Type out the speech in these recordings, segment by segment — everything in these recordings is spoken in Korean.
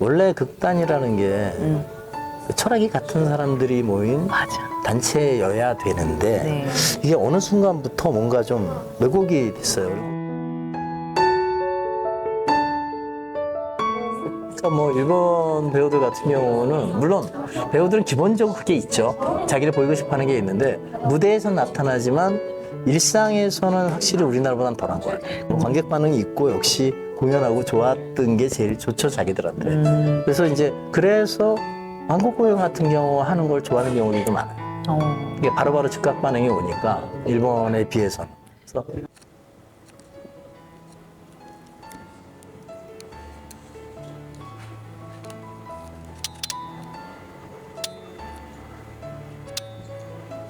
원래 극단이라는 게 철학이 같은 사람들이 모인 맞아. 단체여야 되는데 네. 이게 어느 순간부터 뭔가 좀 왜곡이 됐어요. 그러니까 뭐 일본 배우들 같은 경우는 물론 배우들은 기본적으로 그게 있죠. 자기를 보이고 싶어하는 게 있는데 무대에서 나타나지만 일상에서는 확실히 우리나라보다는 덜한 것 같아요. 뭐 관객 반응이 있고 역시 공연하고 좋았던 게 제일 좋죠, 자기들한테. 그래서 이제 그래서 한국 공연 같은 경우 하는 걸 좋아하는 경우도 많아요. 이게 바로바로 즉각 반응이 오니까 일본에 비해서는. 그래서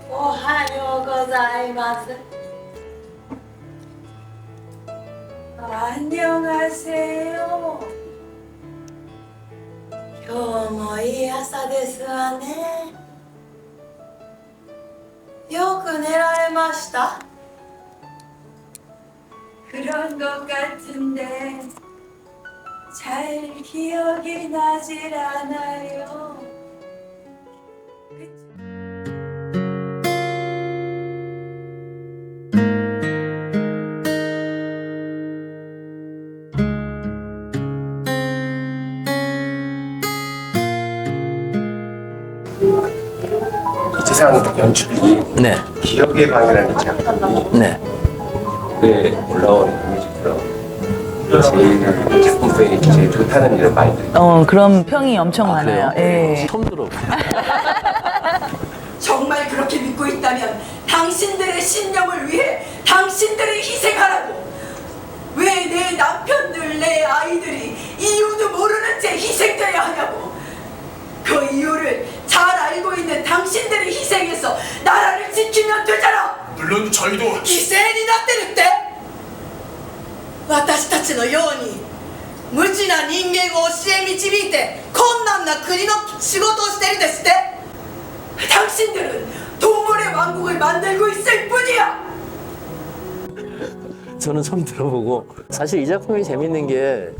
오하요고자이마스. 안녕하세요. 今日もいい朝ですわね。よく寝られました? 그런 것 같은데 잘 기억이 나질 않아요. 이지상 연출이 네, 기억의 방이라는 작품이 네. 올라온 뮤직으로 제일 작품성이 제일 좋다는 이런 말들이 그런 평이 엄청 많아요. 예. 처음 들어. 정말 그렇게 믿고 있다면 당신들의 신념을 위해 당신들이 희생하라고. 왜 내 남편들, 내 아이들이 이유도 모르는 채 희생돼야 하냐고. 그 이유를 잘 알고 있는 당신들이 희생해서 나라를 지키면 되잖아. 물론 저희도 犠牲になってるって。私たちのように無知な人間を教え導いて困難な国の仕事をしてるんですって。 당신들은 동물의 왕국을 만들고 있을 뿐이야. 저는 처음 들어보고 사실 이 작품이 재밌는 게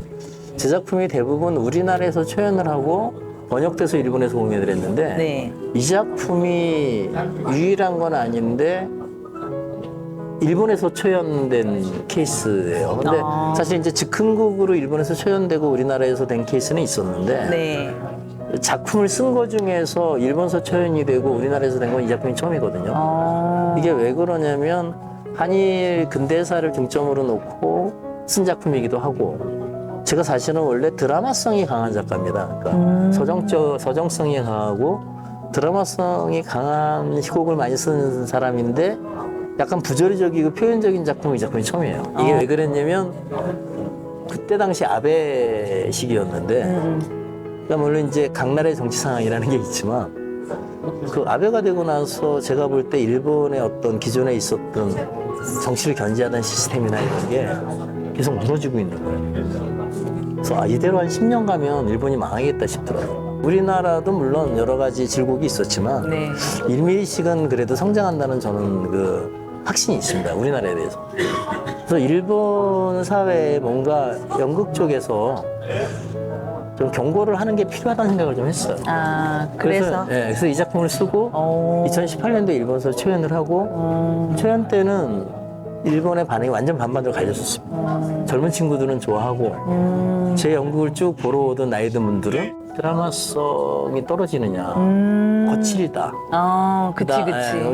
제 작품이 대부분 우리나라에서 초연을 하고 번역돼서 일본에서 공연을 했는데 네. 이 작품이 유일한 건 아닌데 일본에서 초연된 케이스예요. 근데 사실 이제 즉흥극으로 일본에서 초연되고 우리나라에서 된 케이스는 있었는데 네. 작품을 쓴 거 중에서 일본서 초연이 되고 우리나라에서 된 건 이 작품이 처음이거든요. 이게 왜 그러냐면 한일 근대사를 중점으로 놓고 쓴 작품이기도 하고 제가 사실은 원래 드라마성이 강한 작가입니다. 그러니까 서정성이 강하고 드라마성이 강한 희곡을 많이 쓰는 사람인데 약간 부조리적이고 표현적인 작품이 이 작품이 처음이에요. 이게 왜 그랬냐면 그때 당시 아베 시기였는데 그러니까 물론 이제 각 나라의 정치 상황이라는 게 있지만 그 아베가 되고 나서 제가 볼 때 일본의 어떤 기존에 있었던 정치를 견제하던 시스템이나 이런 게 계속 무너지고 있는 거예요. 그래서 이대로 한 10년 가면 일본이 망하겠다 싶더라고요. 우리나라도 물론 여러 가지 질곡이 있었지만 네. 1mm씩은 그래도 성장한다는 저는 그 확신이 있습니다. 우리나라에 대해서. 그래서 일본 사회에 뭔가 연극 쪽에서 좀 경고를 하는 게 필요하다는 생각을 좀 했어요. 아, 그래서? 그래서 이 작품을 쓰고 2018년도에 일본에서 초연을 하고 초연 때는 일본의 반응이 완전 반반으로 갈렸었습니다. 젊은 친구들은 좋아하고 제 연극을 쭉 보러 오던 나이 든 분들은 드라마성이 떨어지느냐 거칠다. 그치.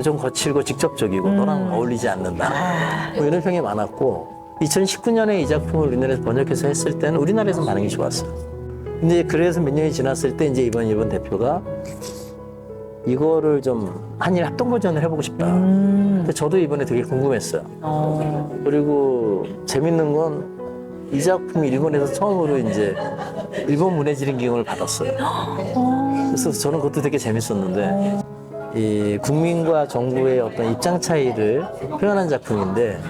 좀 거칠고 직접적이고 너랑 어울리지 않는다. 뭐 이런 평이 많았고 2019년에 이 작품을 우리나라에서 번역해서 했을 때는 우리나라에서 반응이 좋았어요. 근데 그래서 몇 년이 지났을 때 이제 이번 일본 대표가 이거를 좀 한일 합동버전을 해보고 싶다. 근데 저도 이번에 되게 궁금했어요. 그리고 재밌는 건 이 작품이 일본에서 처음으로 이제 일본 문해지린 기금을 받았어요. 그래서 저는 그것도 되게 재밌었는데 이 국민과 정부의 어떤 입장 차이를 표현한 작품인데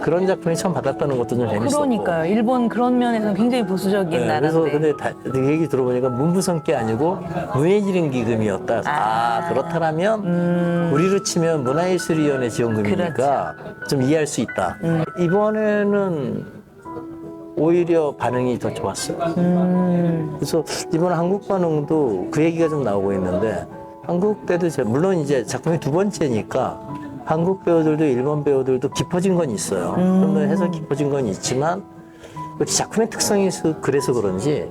그런 작품이 처음 받았다는 것도 좀 재밌었고. 그러니까요. 일본 그런 면에서는 굉장히 보수적인 네, 그래서 나라인데. 근데 얘기 들어보니까 문부성께 아니고 문해지린 기금이었다. 그렇다면 우리로 치면 문화예술위원회 지원금이니까 좀 이해할 수 있다. 이번에는 오히려 반응이 더 좋았어요. 그래서 이번 한국 반응도 그 얘기가 좀 나오고 있는데 한국 때도 물론 이제 작품이 두 번째니까 한국 배우들도 일본 배우들도 깊어진 건 있어요. 좀 더 해서 깊어진 건 있지만 작품의 특성이 그래서 그런지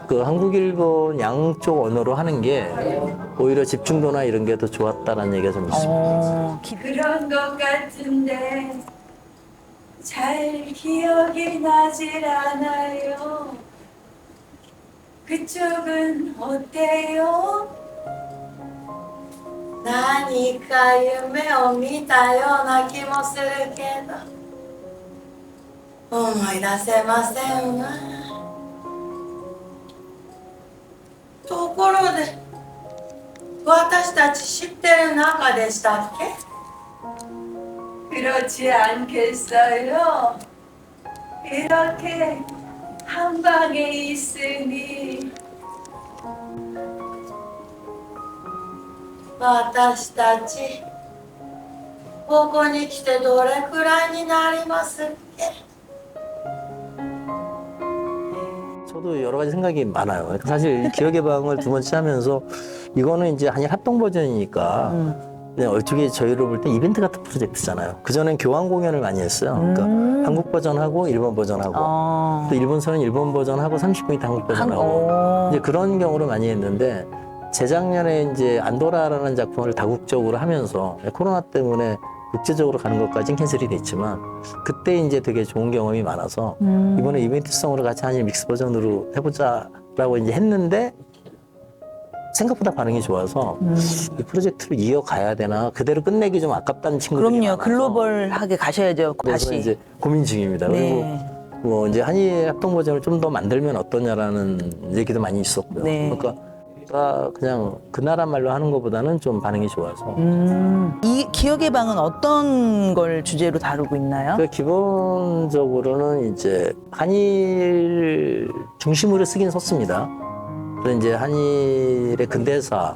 그 한국, 일본 양쪽 언어로 하는 게 오히려 집중도나 이런 게 더 좋았다라는 얘기가 좀 있습니다. 그런 것 같은데 잘 기억이 나질 않아요. 그쪽은 어때요? 何か夢を見たような気もするけど思い出せませんわ。ところで私たち知ってる仲でしたっけ? 그렇지 않겠어요? 이렇게 한 방에 있으니 私たちここに来てどれくらいになりますっけ? 저도 여러 가지 생각이 많아요. 사실 이 기억의 방을 두 번째 하면서 이거는 이제 한일 합동 버전이니까 그냥 얼추기 저희로 볼 때 이벤트 같은 프로젝트잖아요. 그전엔 교환 공연을 많이 했어요. 그러니까 한국 버전하고 일본 버전하고 또 일본서는 일본 버전하고 30분 있다 한국 버전하고 이제 그런 경우를 많이 했는데 재작년에 이제 안도라라는 작품을 다국적으로 하면서 코로나 때문에 국제적으로 가는 것까지는 캔슬이 됐지만 그때 이제 되게 좋은 경험이 많아서 이번에 이벤트성으로 같이 한일 믹스 버전으로 해보자라고 이제 했는데 생각보다 반응이 좋아서 이 프로젝트를 이어가야 되나 그대로 끝내기 좀 아깝다는 친구들이 그럼요. 많아서 글로벌하게 가셔야죠. 그래서 다시. 이제 고민 중입니다. 네. 그리고 뭐 이제 한일 합동 버전을 좀 더 만들면 어떠냐라는 얘기도 많이 있었고요. 네. 그러니까 그냥 그 나라 말로 하는 것보다는 좀 반응이 좋아서 이 기억의 방은 어떤 걸 주제로 다루고 있나요? 그 기본적으로는 이제 한일 중심으로 쓰긴 썼습니다. 그래서 이제 한일의 근대사에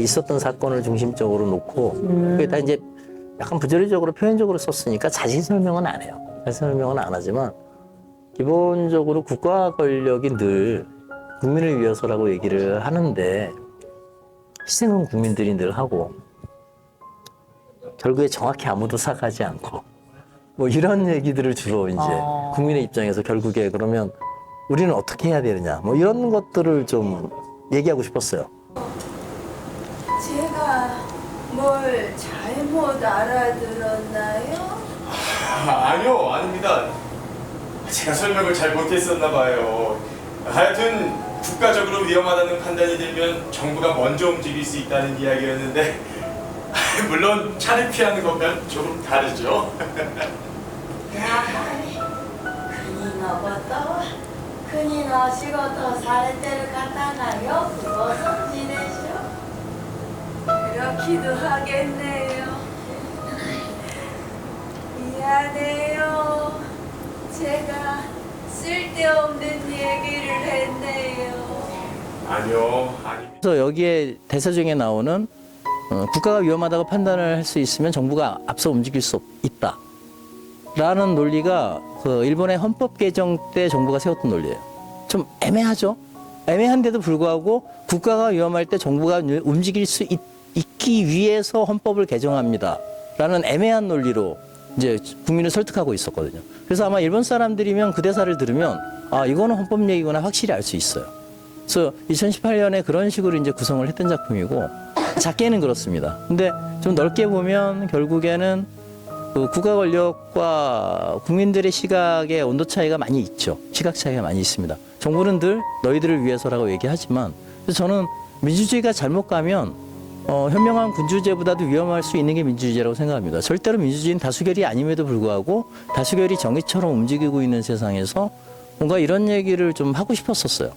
있었던 사건을 중심적으로 놓고 그게 다 이제 약간 부조리적으로 표현적으로 썼으니까 자세히 설명은 안 해요. 자세히 설명은 안 하지만 기본적으로 국가 권력이 늘 국민을 위해서라고 얘기를 하는데 희생은 국민들이 늘 하고 결국에 정확히 아무도 사과하지 않고 뭐 이런 얘기들을 주로 이제 국민의 입장에서 결국에 그러면 우리는 어떻게 해야 되느냐 뭐 이런 것들을 좀 얘기하고 싶었어요. 제가 뭘 잘못 알아들었나요? 아니요, 아닙니다. 제가 설명을 잘 못했었나 봐요. 하여튼 국가적으로 위험하다는 판단이 들면 정부가 먼저 움직일 수 있다는 이야기였는데 물론 차를 피하는 거면 조금 다르죠. やはり国のことは国のお仕事をされてる方がよくご存知でしょう. 그렇기도 하겠네요. 미안해요. 제가 쓸데없는 얘기를 했네요. 아니요, 아닙니다. 그래서 여기에 대사 중에 나오는 국가가 위험하다고 판단을 할 수 있으면 정부가 앞서 움직일 수 있다. 라는 논리가 그 일본의 헌법 개정 때 정부가 세웠던 논리예요. 좀 애매하죠? 애매한데도 불구하고 국가가 위험할 때 정부가 움직일 수 있기 위해서 헌법을 개정합니다. 라는 애매한 논리로 이제 국민을 설득하고 있었거든요. 그래서 아마 일본 사람들이면 그 대사를 들으면 아, 이거는 헌법 얘기구나 확실히 알 수 있어요. 그래서 2018년에 그런 식으로 이제 구성을 했던 작품이고 작게는 그렇습니다. 근데 좀 넓게 보면 결국에는 그 국가 권력과 국민들의 시각의 온도 차이가 많이 있죠. 시각 차이가 많이 있습니다. 정부는 늘 너희들을 위해서라고 얘기하지만 그래서 저는 민주주의가 잘못 가면 현명한 군주제보다도 위험할 수 있는 게 민주주의라고 생각합니다. 절대로 민주주의는 다수결이 아님에도 불구하고 다수결이 정의처럼 움직이고 있는 세상에서 뭔가 이런 얘기를 좀 하고 싶었었어요.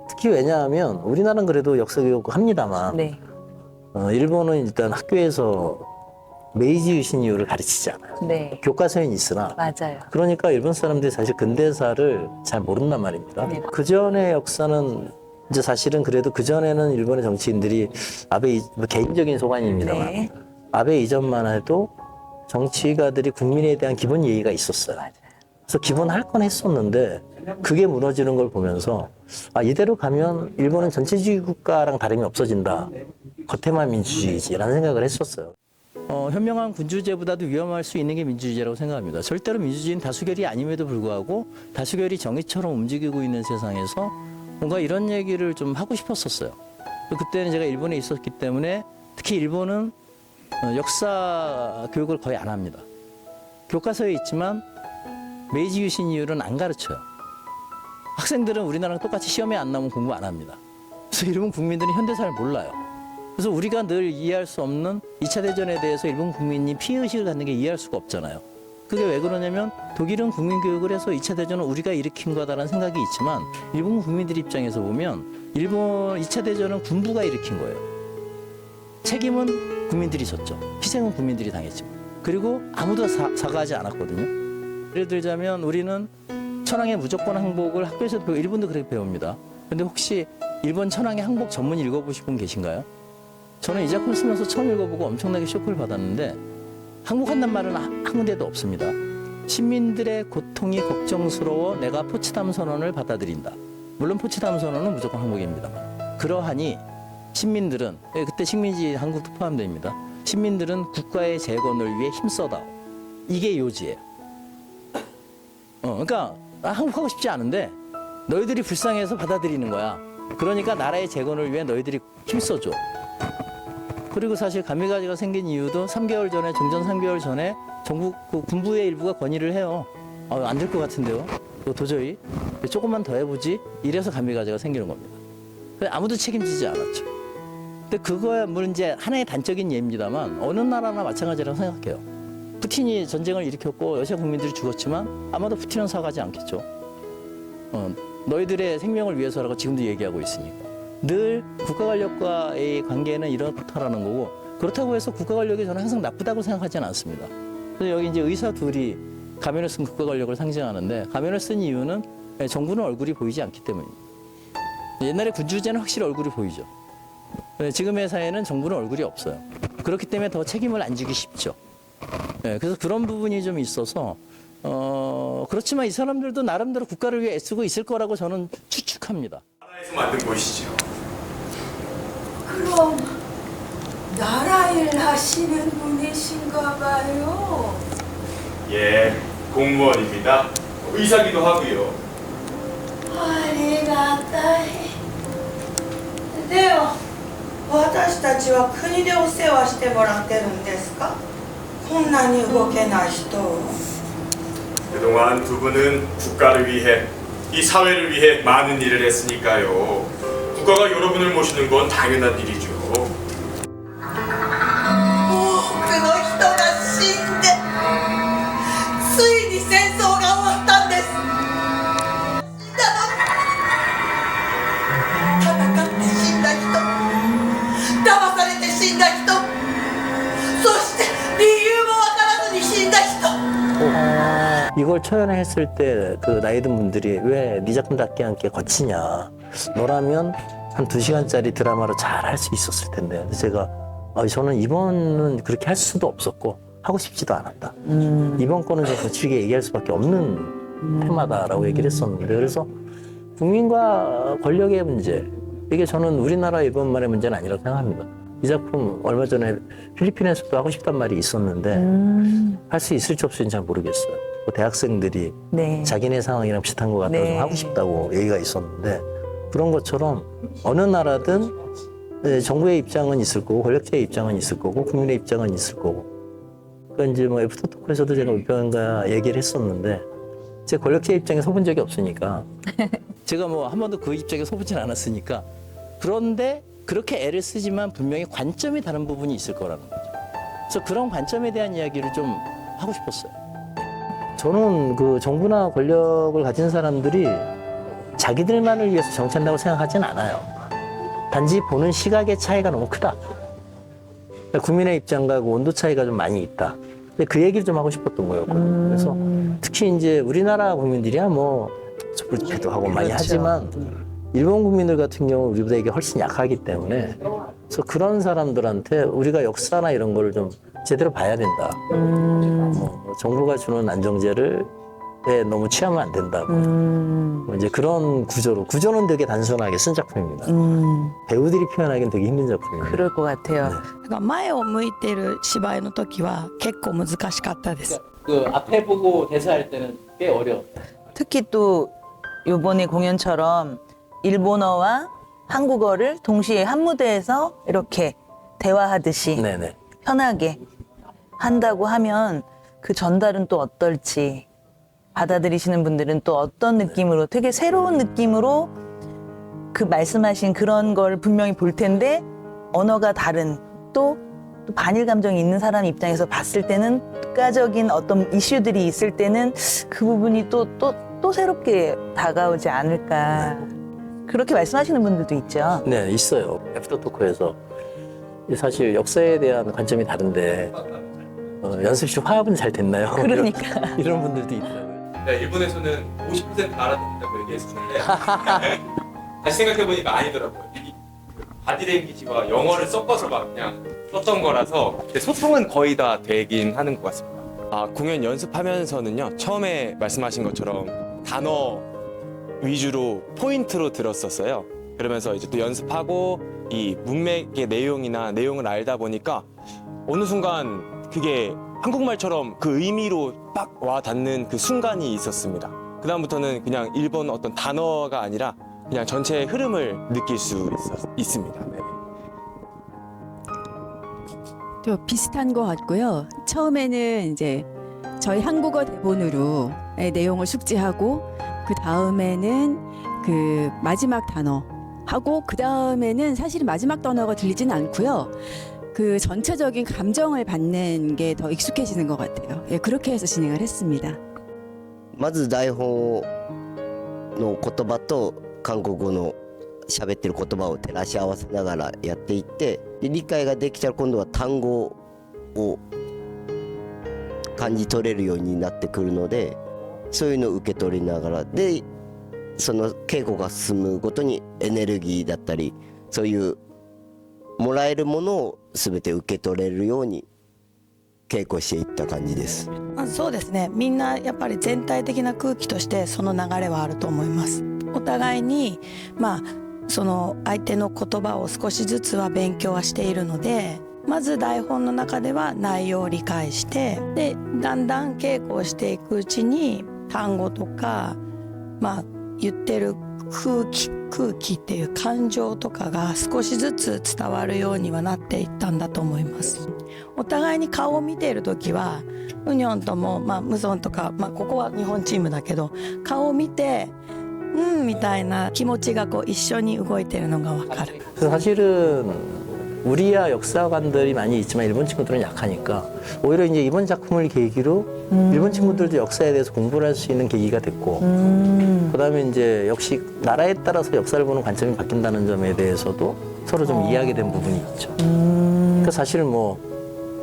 특히 왜냐하면 우리나라는 그래도 역사교육 합니다만 네. 일본은 일단 학교에서 메이지 유신 이후를 가르치지 않아요. 네. 교과서에는 있으나 맞아요. 그러니까 일본 사람들이 사실 근대사를 잘 모른단 말입니다. 네. 그 전의 역사는 이제 사실은 그래도 그 전에는 일본의 정치인들이 아베 개인적인 소관입니다만 네. 아베 이전만 해도 정치가들이 국민에 대한 기본 예의가 있었어요. 그래서 기본 할 건 했었는데 그게 무너지는 걸 보면서 아, 이대로 가면 일본은 전체주의 국가랑 다름이 없어진다. 겉에만 민주주의지라는 생각을 했었어요. 현명한 군주제보다도 위험할 수 있는 게 민주주의라고 생각합니다. 절대로 민주주의는 다수결이 아님에도 불구하고 다수결이 정의처럼 움직이고 있는 세상에서 뭔가 이런 얘기를 좀 하고 싶었었어요. 그때는 제가 일본에 있었기 때문에 특히 일본은 역사 교육을 거의 안 합니다. 교과서에 있지만 메이지 유신 이후로는 안 가르쳐요. 학생들은 우리나라랑 똑같이 시험에 안 나오면 공부 안 합니다. 그래서 일본 국민들은 현대사를 몰라요. 그래서 우리가 늘 이해할 수 없는 2차 대전에 대해서 일본 국민이 피해의식을 갖는 게 이해할 수가 없잖아요. 그게 왜 그러냐면 독일은 국민교육을 해서 2차 대전은 우리가 일으킨 거다라는 생각이 있지만 일본 국민들 입장에서 보면 일본 2차 대전은 군부가 일으킨 거예요. 책임은 국민들이 졌죠. 희생은 국민들이 당했지만. 그리고 아무도 사과하지 않았거든요. 예를 들자면 우리는 천황의 무조건 항복을 학교에서도 배우고 일본도 그렇게 배웁니다. 근데 혹시 일본 천황의 항복 전문 읽어보신 분 계신가요? 저는 이 작품 쓰면서 처음 읽어보고 엄청나게 쇼크를 받았는데 항복한다는 말은 한 군데도 없습니다. 시민들의 고통이 걱정스러워 내가 포츠담 선언을 받아들인다. 물론 포츠담 선언은 무조건 항복입니다만 그러하니 시민들은 그때 식민지 한국도 포함됩니다. 시민들은 국가의 재건을 위해 힘써다. 이게 요지예요. 그러니까 항복하고 싶지 않은데 너희들이 불쌍해서 받아들이는 거야. 그러니까 나라의 재건을 위해 너희들이 힘써줘. 그리고 사실 가미가제가 생긴 이유도 3개월 전에 종전 3개월 전에 정부 군부의 일부가 건의를 해요. 안 될 것 같은데요. 도저히 조금만 더 해보지. 이래서 가미가제가 생기는 겁니다. 아무도 책임지지 않았죠. 근데 그거야 물론 이제 하나의 단적인 예입니다만 어느 나라나 마찬가지라고 생각해요. 푸틴이 전쟁을 일으켰고 러시아 국민들이 죽었지만 아마도 푸틴은 사과하지 않겠죠. 너희들의 생명을 위해서라고 지금도 얘기하고 있으니까. 늘 국가 권력과의 관계는 이렇다라는 거고 그렇다고 해서 국가 권력이 저는 항상 나쁘다고 생각하지는 않습니다. 그래서 여기 이제 의사 둘이 가면을 쓴 국가 권력을 상징하는데 가면을 쓴 이유는 정부는 얼굴이 보이지 않기 때문입니다. 옛날에 군주제는 확실히 얼굴이 보이죠. 지금의 사회는 정부는 얼굴이 없어요. 그렇기 때문에 더 책임을 안 지기 쉽죠. 그래서 그런 부분이 좀 있어서 그렇지만 이 사람들도 나름대로 국가를 위해 애쓰고 있을 거라고 저는 추측합니다. 나라에서 만든 곳이죠. 그럼 나라 일 하시는 분이신가 봐요. 예, 공무원입니다. 의사기도 하고요. ありがたい。では私たちは国でお世話してもらってるんですか？こんなに動けない人を。 그동안 두 분은 국가를 위해, 이 사회를 위해 많은 일을 했으니까요. 국가가 여러분을 모시는 건 당연한 일이죠. 多くの人が死んでついに戦争が終わったんです。死んだの戦って死んだ人、騙されて死んだ人、そして理由もわからずに死んだ人。 이걸 초연했을 때 그 나이 든 분들이 왜 네 작품답게 함께 거치냐. 너라면 한 2시간짜리 드라마로 잘 할 수 있었을 텐데. 근데 제가 저는 이번은 그렇게 할 수도 없었고 하고 싶지도 않았다. 이번 거는 좀 거칠게 얘기할 수밖에 없는 테마다라고 얘기를 했었는데 그래서 국민과 권력의 문제 이게 저는 우리나라 일본만의 문제는 아니라고 생각합니다. 이 작품 얼마 전에 필리핀에서도 하고 싶단 말이 있었는데 할 수 있을지 없을지는 잘 모르겠어요. 뭐 대학생들이 네. 자기네 상황이랑 비슷한 것 같아서 네. 좀 하고 싶다고 얘기가 있었는데 그런 것처럼 어느 나라든 정부의 입장은 있을 거고 권력자의 입장은 있을 거고 국민의 입장은 있을 거고 그러니까 이제 뭐 애프터토크에서도 제가 우편과 얘기를 했었는데 제 권력자의 입장에 서본 적이 없으니까 제가 뭐 한 번도 그 입장에 서보진 않았으니까 그런데 그렇게 애를 쓰지만 분명히 관점이 다른 부분이 있을 거라는 거죠. 그래서 그런 관점에 대한 이야기를 좀 하고 싶었어요. 저는 그 정부나 권력을 가진 사람들이 자기들만을 위해서 정치한다고 생각하진 않아요. 단지 보는 시각의 차이가 너무 크다. 국민의 입장과 그 온도 차이가 좀 많이 있다. 근데 그 얘기를 좀 하고 싶었던 거였거든요. 그래서 특히 이제 우리나라 국민들이야 뭐 불쾌도 하고 많이 그렇죠. 하지만 일본 국민들 같은 경우 우리보다 이게 훨씬 약하기 때문에 그래서 그런 사람들한테 우리가 역사나 이런 거를 좀 제대로 봐야 된다. 정부가 주는 안정제를 너무 취하면 안 된다고. 뭐 이제 그런 구조는 되게 단순하게 쓴 작품입니다. 배우들이 표현하기는 되게 힘든 작품입니다. 그럴 것 같아요. だから前を向いてる芝居の時は結構難しかったです 그 앞에 보고 대사할 때는 꽤 어려웠어요. 특히 또 요번에 공연처럼 일본어와 한국어를 동시에 한 무대에서 이렇게 대화하듯이 네네. 편하게 한다고 하면 그 전달은 또 어떨지 받아들이시는 분들은 또 어떤 느낌으로 되게 새로운 느낌으로 그 말씀하신 그런 걸 분명히 볼 텐데 언어가 다른 또 반일 감정이 있는 사람 입장에서 봤을 때는 국가적인 어떤 이슈들이 있을 때는 그 부분이 또 새롭게 다가오지 않을까 그렇게 말씀하시는 분들도 있죠. 네, 있어요. 애프터토크에서 사실 역사에 대한 관점이 다른데 연습 시 화합은 잘 됐나요? 그러니까. 이런 분들도 있더라고요. 네, 일본에서는 50% 알아듣는다고 얘기했었는데 다시 생각해보니까 아니더라고요. 이 바디랭귀지와 영어를 섞어서 막 그냥 썼던 거라서 소통은 거의 다 되긴 하는 것 같습니다. 공연 연습하면서는요, 처음에 말씀하신 것처럼 단어 위주로 포인트로 들었었어요. 그러면서 이제 또 연습하고 이 문맥의 내용을 알다 보니까 어느 순간 그게 한국말처럼 그 의미로 딱 와 닿는 그 순간이 있었습니다. 그다음부터는 그냥 일본 어떤 단어가 아니라 그냥 전체의 흐름을 느낄 수 있습니다. 네. 또 비슷한 것 같고요. 처음에는 이제 저희 한국어 대본으로 내용을 숙지하고 그 다음에는 그 마지막 단어 하고 그 다음에는 사실은 마지막 단어가 들리진 않고요. 그 전체적인 감정을 받는 게 더 익숙해지는 것 같아요. 예, 그렇게 해서 진행을 했습니다. まず台本の言葉と韓国語の喋ってる言葉を照らし合わせながらやっていってで理解ができたら今度は単語を感じ取れるようになってくるのでそういうのを受け取りながらでその稽古が進むごとにエネルギーだったりそういうもらえるものを全て受け取れるように稽古していった感じです。そうですね、みんなやっぱり全体的な空気としてその流れはあると思います。お互いにその相手の言葉を少しずつは勉強はしているのでまず台本の中では内容を理解してでだんだん稽古をしていくうちに単語とか言ってる空気っていう感情とかが少しずつ伝わるようにはなっていったんだと思います。お互いに顔を見ている時はウニョンとも、ムソンとか、ここは日本チームだけど顔を見てみたいな気持ちがこう一緒に動いてるのが分かる。 사실은 우리야 역사관들이 많이 있지만 일본 친구들은 약하니까 오히려 이제 이번 작품을 계기로 일본 친구들도 역사에 대해서 공부를 할 수 있는 계기가 됐고 그다음에 이제 역시 나라에 따라서 역사를 보는 관점이 바뀐다는 점에 대해서도 서로 좀 이해하게 된 부분이 있죠. 그러니까 사실 뭐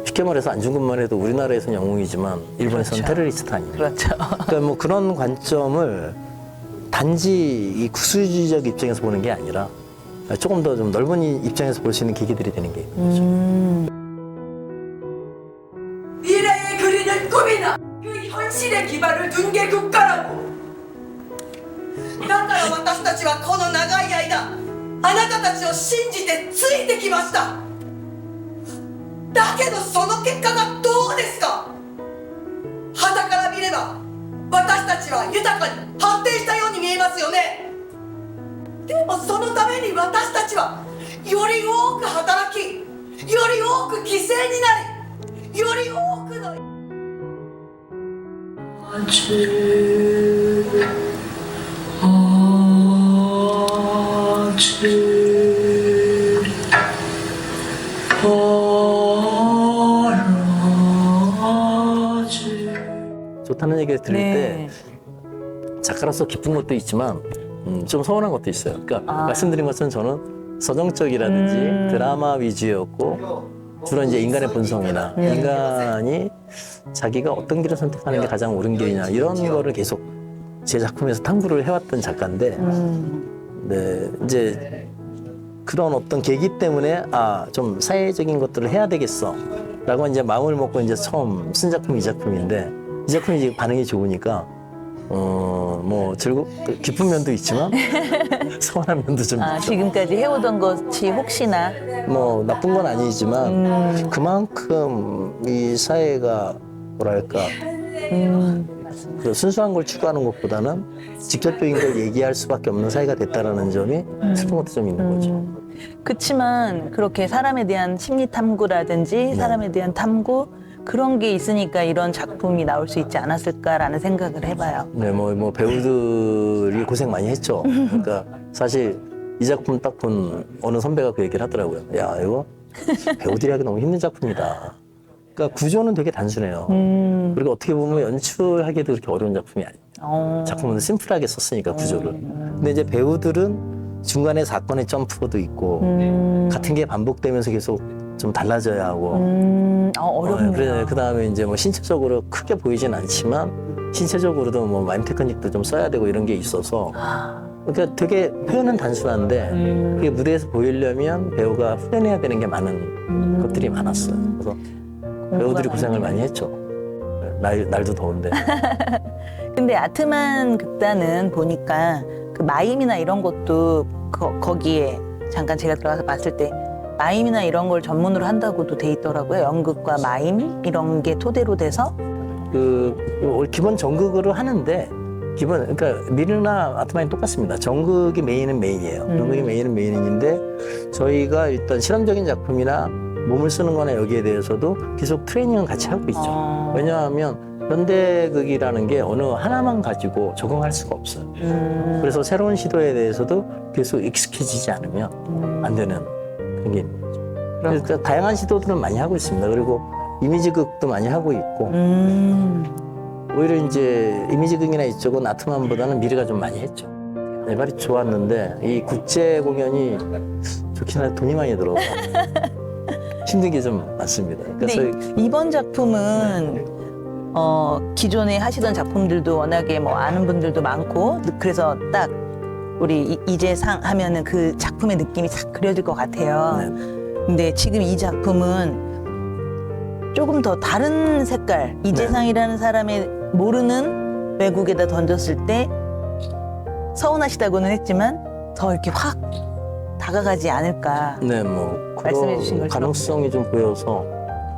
쉽게 말해서 안중근만 해도 우리나라에서는 영웅이지만 일본에서는 그렇죠. 테러리스트 아닙니까? 그렇죠. 그러니까 뭐 그런 관점을 단지 이 구수주의적 입장에서 보는 게 아니라 조금 더 좀 넓은 입장에서 볼 수 있는 계기들이 되는 게 있는 거죠. 미래에 그리는 꿈이나 그 현실의 기반을 둔 게 국가라고. だから私たちはこの長い間あなたたちを信じてついてきました。だけどその結果がどうですか。傍から見れば私たちは豊かに発展したように見えますよね。でもそのために私たちはより多く働きより多く犠牲になりより多くの좋다는 얘기를 들을 네. 때 작가로서 기쁜 것도 있지만 좀 서운한 것도 있어요. 그러니까 말씀드린 것처럼 저는 서정적이라든지 드라마 위주였고 주로 이제 인간의 본성이나 인간이 자기가 어떤 길을 선택하는 게 가장 옳은 길이냐 이런 거를 계속 제 작품에서 탐구를 해왔던 작가인데 네, 이제 그런 어떤 계기 때문에 좀 사회적인 것들을 해야 되겠어 라고 이제 마음을 먹고 이제 처음 쓴 작품이 이 작품인데 이 작품이 이제 반응이 좋으니까 뭐 기쁜 면도 있지만 서운한 면도 좀 아, 있죠. 지금까지 해오던 것이 혹시나 뭐 나쁜 건 아니지만 그만큼 이 사회가 뭐랄까 그 순수한 걸 추구하는 것보다는 직접적인 걸 얘기할 수밖에 없는 사회가 됐다라는 점이 슬픈 것도 좀 있는 거죠. 그치만 그렇게 사람에 대한 심리 탐구라든지 사람에 대한 탐구 그런 게 있으니까 이런 작품이 나올 수 있지 않았을까라는 생각을 해봐요. 네, 뭐 배우들이 고생 많이 했죠. 그러니까 사실 이 작품 딱 본 어느 선배가 그 얘기를 하더라고요. 야, 이거 배우들이 하기 너무 힘든 작품이다. 그러니까 구조는 되게 단순해요. 그리고 어떻게 보면 연출하기도 그렇게 어려운 작품이 아니에요. 작품은 심플하게 썼으니까 구조를. 근데 이제 배우들은 중간에 사건의 점프도 있고 같은 게 반복되면서 계속 좀 달라져야 하고 어렵네요. 그 다음에 이제 뭐 신체적으로 크게 보이진 않지만 신체적으로도 뭐 마임 테크닉도 좀 써야 되고 이런 게 있어서 그러니까 되게 표현은 단순한데 그게 무대에서 보이려면 배우가 풀어내야 되는 게 많은 것들이 많았어요. 그래서 배우들이 고생을 많이 했죠. 날도 더운데. 근데 아트만 극단은 보니까 그 마임이나 이런 것도 거기에 잠깐 제가 들어가서 봤을 때 마임이나 이런 걸 전문으로 한다고도 돼 있더라고요. 연극과 마임 이런 게 토대로 돼서 기본 전극으로 하는데 그러니까 미르나 아트만이 똑같습니다. 전극이 메인은 메인이에요. 전극이 메인은 메인인데 저희가 일단 실험적인 작품이나 몸을 쓰는 거나 여기에 대해서도 계속 트레이닝은 같이 하고 있죠. 왜냐하면 현대극이라는 게 어느 하나만 가지고 적응할 수가 없어요. 그래서 새로운 시도에 대해서도 계속 익숙해지지 않으면 안 되는 그런 게 있는 거죠. 그러니까 다양한 시도들은 많이 하고 있습니다. 그리고 이미지극도 많이 하고 있고 오히려 이제 이미지극이나 이쪽은 아트만보다는 미르가 좀 많이 했죠. 네, 말이 좋았는데 이 국제 공연이 좋긴 한데 돈이 많이 들어서 힘든 게 좀 많습니다. 근데 그래서 이번 작품은 기존에 하시던 작품들도 워낙에 뭐 아는 분들도 많고 그래서 딱 우리 이재상 하면은 그 작품의 느낌이 싹 그려질 것 같아요. 네. 근데 지금 이 작품은 조금 더 다른 색깔 이재상이라는 사람의 모르는 외국에다 던졌을 때 서운하시다고는 했지만 더 이렇게 확 다가가지 않을까. 네, 뭐 말씀해 주신 그런 것처럼. 가능성이 좀 보여서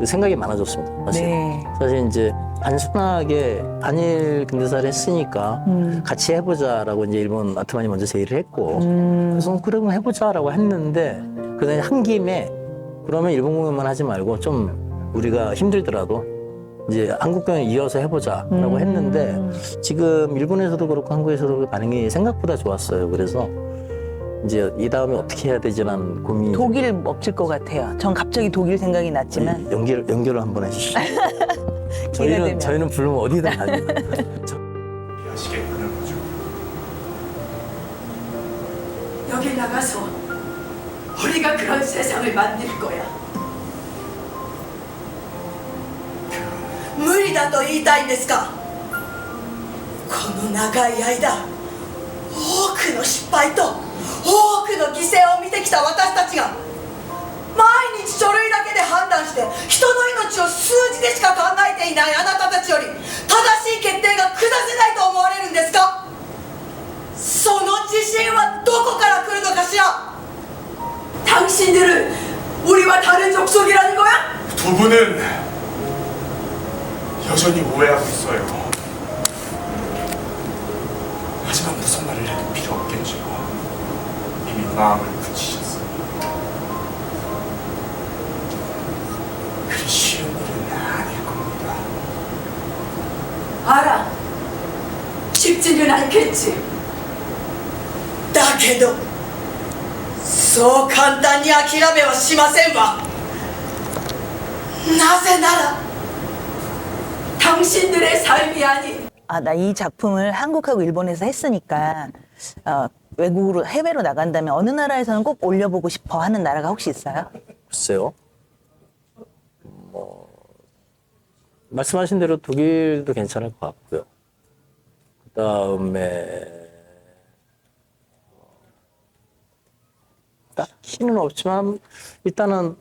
생각이 많아졌습니다. 사실. 네. 사실 이제 단순하게 한일 근대사를 했으니까 같이 해보자라고 이제 일본 아트만이 먼저 제의를 했고 그래서 그러면 해보자라고 했는데 그다음에 한 김에 그러면 일본 공연만 하지 말고 좀 우리가 힘들더라도 이제 한국 공연 이어서 해보자라고 했는데 지금 일본에서도 그렇고 한국에서도 그 반응이 생각보다 좋았어요. 그래서 이제 이 다음에 어떻게 해야 되지라는 고민이 독일 멋질 것 같아요. 전 갑자기 독일 생각이 났지만 연결을 한번 해주시죠. 기회가 되면. 저희는 부르면 어디든 갑니다. 이해하시겠구나 거죠. 여기 나가서 우리가 그런 세상을 만들 거야. 無理だと言いたいんですか。この長い間多くの失敗と多くの犠牲を見てきた私たちが毎日書類だけで判断して人の命を数字でしか考えていないあなたたちより正しい決定が下せないと思われるんですか。その自信はどこから来るのかしら。 당신들은 우리와 다른 족속이라는 거야? 두 분은 여전히 오해하고 있어요. 하지만 무슨 말을 해도 필요 없겠죠. 이미 마음을 굳히셨어요. 그리 쉬운 일은 아닐 겁니다. 알아. 쉽지는 않겠지. だけどそう簡単に諦めはしませんわ。なぜなら 당신들의 삶이 아닌 나 이 작품을 한국하고 일본에서 했으니까 외국으로 해외로 나간다면 어느 나라에서는 꼭 올려보고 싶어 하는 나라가 혹시 있어요? 글쎄요. 말씀하신 대로 독일도 괜찮을 것 같고요. 그다음에 딱히는 없지만 일단은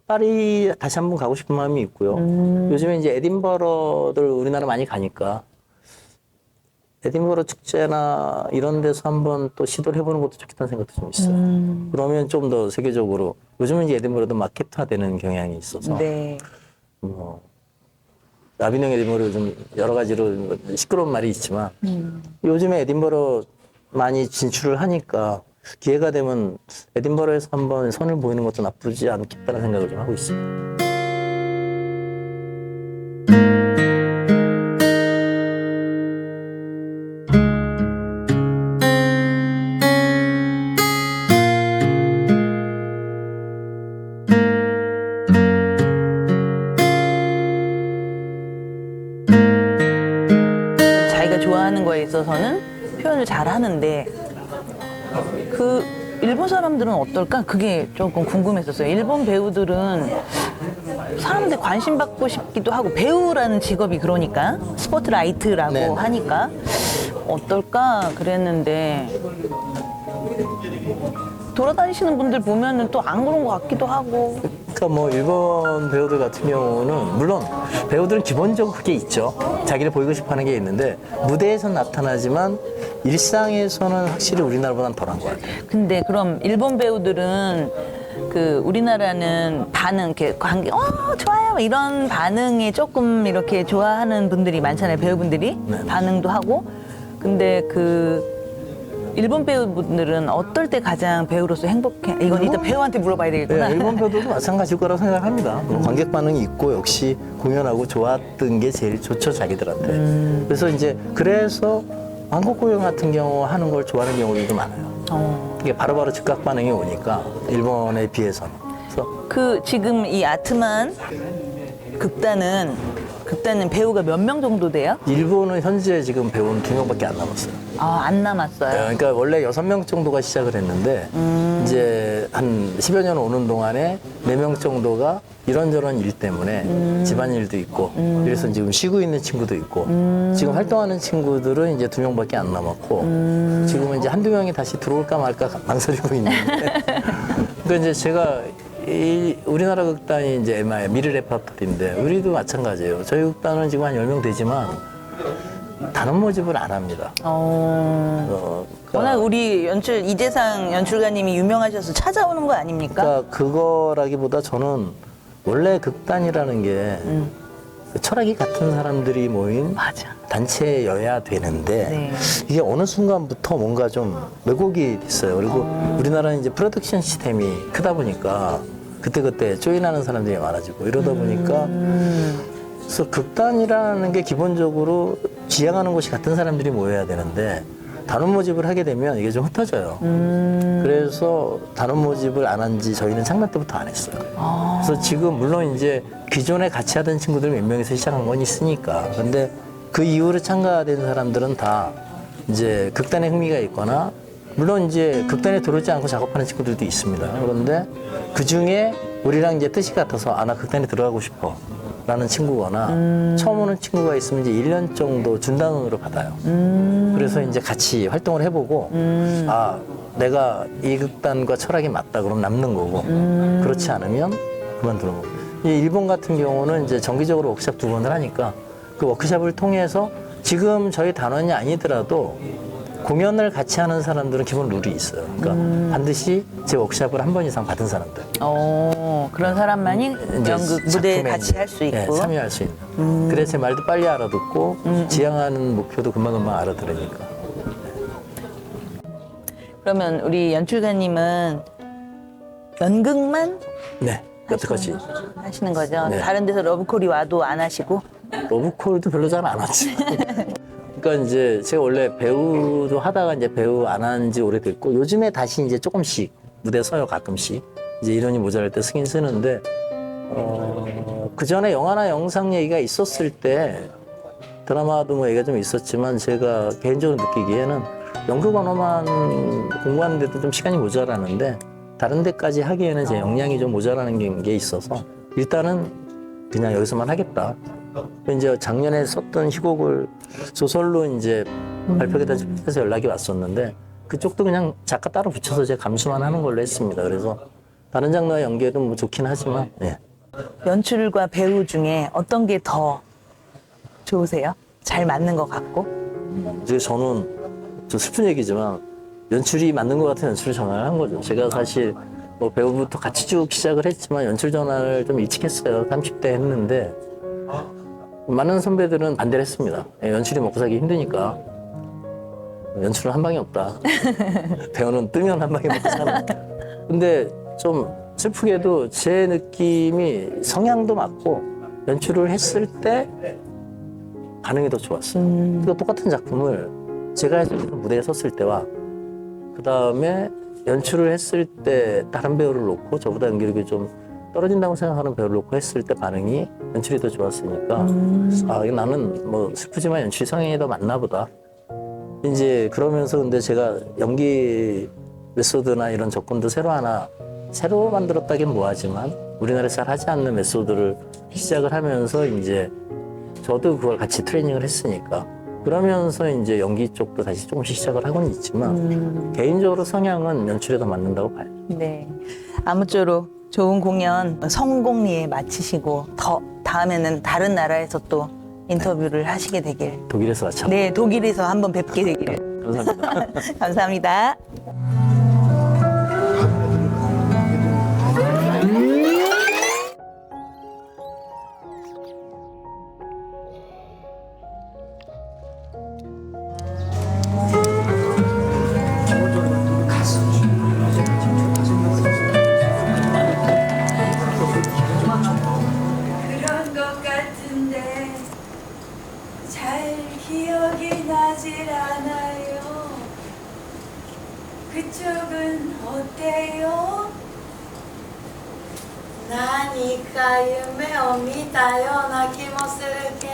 파리 다시 한번 가고 싶은 마음이 있고요. 요즘에 이제 에딘버러들 우리나라 많이 가니까 에딘버러 축제나 이런 데서 한번 또 시도를 해보는 것도 좋겠다는 생각도 좀 있어요. 그러면 좀 더 세계적으로 요즘은 이제 에딘버러도 마케트화되는 경향이 있어서 네. 뭐 나비령 에딘버러 요즘 여러 가지로 시끄러운 말이 있지만 요즘에 에딘버러 많이 진출을 하니까 기회가 되면 에딘버러에서 한번 선을 보이는 것도 나쁘지 않겠다는 생각을 좀 하고 있습니다. 자기가 좋아하는 거에 있어서는 표현을 잘 하는데 그 일본 사람들은 어떨까? 그게 조금 궁금했었어요. 일본 배우들은 사람들 관심 받고 싶기도 하고 배우라는 직업이 그러니까 스포트라이트라고 네. 하니까 어떨까 그랬는데 돌아다니시는 분들 보면은 또 안 그런 것 같기도 하고. 그러니까 뭐 일본 배우들 같은 경우는 물론 배우들은 기본적으로 그게 있죠. 자기를 보이고 싶어하는 게 있는데 무대에서 나타나지만 일상에서는 확실히 우리나라보다는 덜한 것 같아요. 근데 그럼 일본 배우들은 그 우리나라는 반응, 이렇게 관계, 좋아요 이런 반응에 조금 이렇게 좋아하는 분들이 많잖아요. 배우분들이 네. 반응도 하고. 근데 그 일본 배우분들은 어떨 때 가장 배우로서 행복해? 이건 일단 배우한테 물어봐야 되겠구나. 네, 일본 배우들도 마찬가지일 거라고 생각합니다. 뭐 관객 반응이 있고 역시 공연하고 좋았던 게 제일 좋죠, 자기들한테. 그래서 이제 그래서 한국 공연 같은 경우 하는 걸 좋아하는 경우들도 많아요. 이게 바로바로 즉각 반응이 오니까 일본에 비해서는. 그래서 그 지금 이 아트만 극단은 배우가 몇 명 정도 돼요? 일본은 현재 지금 배우는 2명밖에 안 남았어요. 아, 안 남았어요. 그러니까 원래 6명 정도가 시작을 했는데 이제 한 10여 년 오는 동안에 4명 정도가 이런저런 일 때문에 집안일도 있고 그래서 지금 쉬고 있는 친구도 있고 지금 활동하는 친구들은 이제 2명밖에 안 남았고 지금은 이제 한두 명이 다시 들어올까 말까 망설이고 있는데 그러니까 이제 제가 이 우리나라 극단이 이제 MI 미르 레퍼토리인데 우리도 마찬가지예요. 저희 극단은 지금 한 10명 되지만 단원 모집을 안 합니다. 그러니까 워낙 우리 이재상 연출가님이 유명하셔서 찾아오는 거 아닙니까? 그러니까 그거라기보다 저는 원래 극단이라는 게 철학이 같은 사람들이 모인 맞아. 단체여야 되는데 네. 이게 어느 순간부터 뭔가 좀 왜곡이 됐어요. 그리고 우리나라는 이제 프로덕션 시스템이 크다 보니까 그때그때 조인하는 사람들이 많아지고 이러다 보니까 그래서 극단이라는 게 기본적으로 지향하는 곳이 같은 사람들이 모여야 되는데 단원 모집을 하게 되면 이게 좀 흩어져요. 그래서 단원 모집을 안 한 지 저희는 작년 때부터 안 했어요. 그래서 지금 물론 이제 기존에 같이 하던 친구들 몇 명에서 시작한 건 있으니까. 근데 그 이후로 참가된 사람들은 다 이제 극단에 흥미가 있거나 물론 이제 극단에 들어오지 않고 작업하는 친구들도 있습니다. 그런데 그 중에 우리랑 이제 뜻이 같아서 나 극단에 들어가고 싶어. 라는 친구거나 처음 오는 친구가 있으면 이제 1년 정도 준단원으로 받아요. 그래서 이제 같이 활동을 해보고 내가 이 극단과 철학이 맞다 그럼 남는 거고 그렇지 않으면 그만두는 거고. 이 일본 같은 경우는 이제 정기적으로 워크숍 2번을 하니까 그 워크숍을 통해서 지금 저희 단원이 아니더라도 공연을 같이 하는 사람들은 기본 룰이 있어요. 그러니까 반드시 제 워크숍을 한 번 이상 받은 사람들. 그런 사람만이 이제 연극 무대에 작품에 같이 이제, 할 수 있고. 네, 참여할 수 있는. 그래서 제 말도 빨리 알아듣고 지향하는 목표도 금방금방 알아들으니까. 그러면 우리 연출가님은 연극만 네, 여태까지 하시는 거죠? 네. 다른 데서 러브콜이 와도 안 하시고? 러브콜도 별로 잘 안 하지. 그러니까 이제 제가 원래 배우도 하다가 이제 배우 안 한 지 오래됐고 요즘에 다시 이제 조금씩 무대 서요 가끔씩 이제 인원이 모자랄 때 쓰긴 쓰는데 그 전에 영화나 영상 얘기가 있었을 때 드라마도 뭐 얘기가 좀 있었지만 제가 개인적으로 느끼기에는 연극 언어만 공부하는데도 좀 시간이 모자라는데 다른 데까지 하기에는 제 역량이 좀 모자라는 게 있어서 일단은 그냥 여기서만 하겠다. 이제 작년에 썼던 희곡을 소설로 이제 발표해서 연락이 왔었는데 그쪽도 그냥 작가 따로 붙여서 제가 감수만 하는 걸로 했습니다. 그래서 다른 장르와 연계도 뭐 좋긴 하지만 예. 연출과 배우 중에 어떤 게 더 좋으세요? 잘 맞는 것 같고? 그래서 저는 좀 슬픈 얘기지만 연출이 맞는 것 같은 연출을 전화를 한 거죠. 제가 사실 뭐 배우부터 같이 쭉 시작을 했지만 연출 전화를 좀 일찍 했어요. 30대 했는데 많은 선배들은 반대를 했습니다. 연출이 먹고 살기 힘드니까 연출은 한 방이 없다. 배우는 뜨면 한 방에 먹고 사는. 근데 좀 슬프게도 제 느낌이 성향도 맞고 연출을 했을 때 반응이 더 좋았어요. 그러니까 똑같은 작품을 제가 했을 때 무대에 섰을 때와 그 다음에 연출을 했을 때 다른 배우를 놓고 저보다 연기력이 좀 떨어진다고 생각하는 배우를 놓고 했을 때 반응이 연출이 더 좋았으니까 아 나는 뭐 슬프지만 연출이 성향이 더 맞나 보다. 이제 그러면서 근데 제가 연기 메소드나 이런 접근도 새로 만들었다긴 뭐하지만 우리나라에서 잘 하지 않는 메소드를 시작을 하면서 이제 저도 그걸 같이 트레이닝을 했으니까 그러면서 이제 연기 쪽도 다시 조금씩 시작을 하고는 있지만 개인적으로 성향은 연출에 더 맞는다고 봐요. 네. 아무쪼록 좋은 공연 성공리에 마치시고 더 다음에는 다른 나라에서 또 인터뷰를 하시게 되길. 독일에서 마찬가지. 네, 독일에서 한번 뵙게 되기를. 감사합니다. 감사합니다. 그런 것 같은데 잘 기억이 나질 않아요. 그쪽은 어때요? 何か夢を見たような気もするけ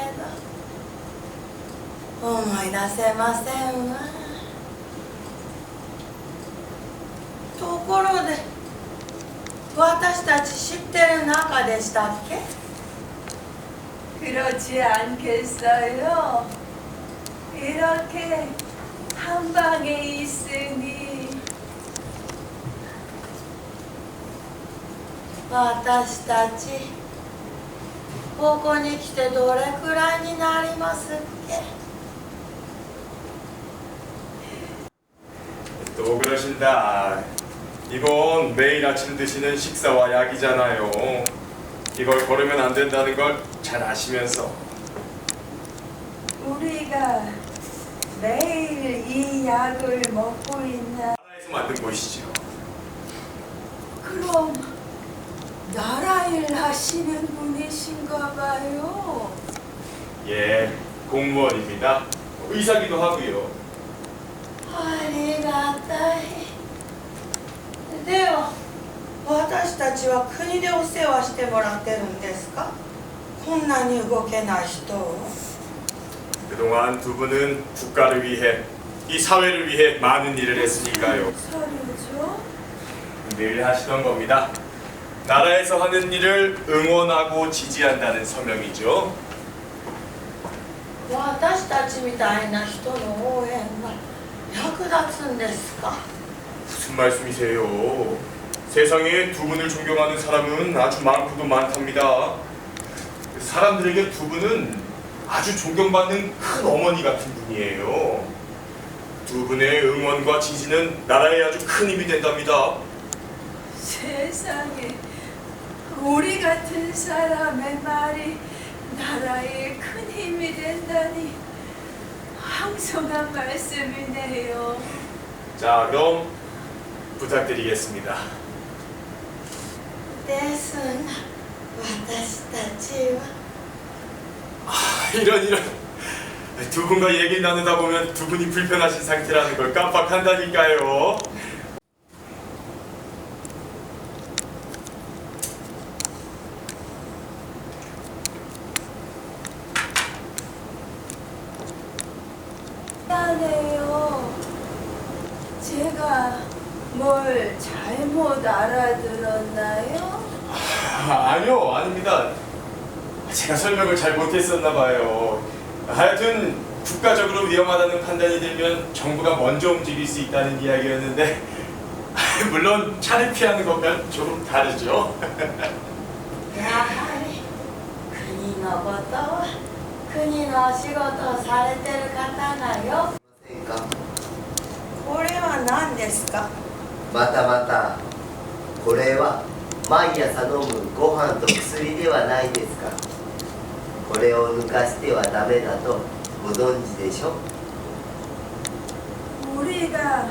ど思い出せませんわ。ところで私たち知ってる仲でしたっけ？ 그렇지 않겠어요? 이렇게 한 방에 있으니 私たちここに来てどれくらいになりますっけ？ 또 그러신다. 이건 매일 아침 드시는 식사와 약이잖아요. 이걸 거르면 안 된다는 걸 잘 아시면서 우리가 매일 이 약을 먹고 있나? 나라에서 만든 곳이죠. 그럼 나라 일 하시는 분이신가 봐요. 예, 공무원입니다. 의사기도 하고요. ありがたい。では私たちは国でお世話してもらってるんですか？こんなに動けない人を。 그동안 두 분은 국가를 위해, 이 사회를 위해 많은 일을 했으니까요. 서류죠? 늘 하시던 겁니다. 나라에서 하는 일을 응원하고 지지한다는 서명이죠. 私たちみたいな人の応援が役立つんですか？ 무슨 말씀이세요? 세상에 두 분을 존경하는 사람은 아주 많고도 많답니다. 사람들에게 두 분은 아주 존경받는 큰 어머니 같은 분이에요. 두 분의 응원과 지지는 나라에 아주 큰 힘이 된답니다. 세상에 우리 같은 사람의 말이 나라에 큰 힘이 된다니 황송한 말씀이네요. 자, 그럼 부탁드리겠습니다. ですが私たちは 이런 두 분과 얘기 나누다 보면 두 분이 불편하신 상태라는 걸 깜빡한다니까요. 미안해요. 제가 뭘 잘못 알아들었나요? 아니요, 아닙니다. 제가 설명을 잘 못했었나 봐요. 하여튼 국가적으로 위험하다는 판단이 들면 정부가 먼저 움직일 수 있다는 이야기였는데 물론 차를 피하는 것과는 조금 다르죠. やはり国のことは国のお仕事をされてる方がよ。これは何ですか？またまた、これは毎朝飲むご飯と薬ではないですか。これを抜かしてはダメだとご存知でしょ。 우리가